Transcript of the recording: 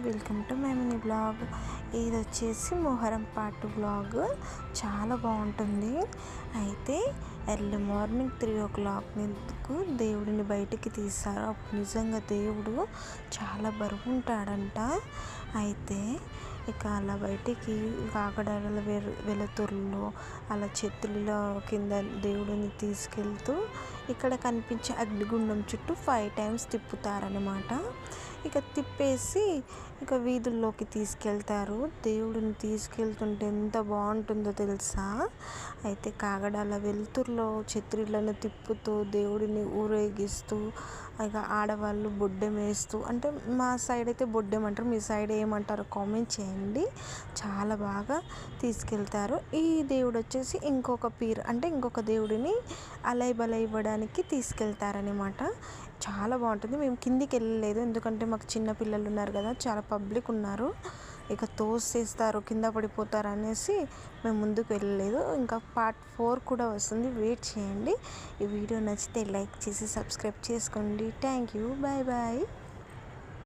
Welcome to my mini blog. ఇది వచ్చేసి Muharram part blog. చాలా బాగుంటుంది. అయితే ఎర్లీ మార్నింగ్ 3 o'clock దేవుడిని బయటికి తీస్తారు. అప్పుడు నిజంగా దేవుడు చాలా బరువు ఉంటాడంట. అయితే ఇక అలా బయటికి కాకడాల వెలుతురులో అలా చెత్తులలో కింద దేవుడిని తీసుకెళ్తూ ఇక్కడ కనిపించే అగ్నిగుండం చుట్టూ 5 times తిప్పుతారనమాట. ఇక తిప్పేసి ఇక వీధుల్లోకి తీసుకెళ్తారు. దేవుడిని తీసుకెళ్తుంటే ఎంత బాగుంటుందో తెలుసా. అయితే కాగడాల వెలుతురులో ఛత్రీలను తిప్పుతూ దేవుడిని ఊరేగిస్తూ ఇక ఆడవాళ్ళు బొడ్డెం వేస్తూ, అంటే మా సైడ్ అయితే బొడ్డెం అంటారు, మీ సైడ్ ఏమంటారో కామెంట్ చేయండి. చాలా బాగా తీసుకెళ్తారు. ఈ దేవుడు వచ్చేసి ఇంకొక పీర్, అంటే ఇంకొక దేవుడిని అలై బలై ఇవ్వడానికి తీసుకెళ్తారనమాట. చాలా బాగుంటుంది. మేము కిందికి వెళ్ళలేదు, ఎందుకంటే మాకు చిన్న పిల్లలు ఉన్నారు కదా, చాలా పబ్లిక్ ఉన్నారు. ఇక తోసేస్తారు, కింద పడిపోతారు అనేసి మేము ముందుకు వెళ్ళలేదు. ఇంకా పార్ట్ 4 కూడా వస్తుంది, వెయిట్ చేయండి. ఈ వీడియో నచ్చితే లైక్ చేసి సబ్స్క్రైబ్ చేసుకోండి. Thank you, bye bye.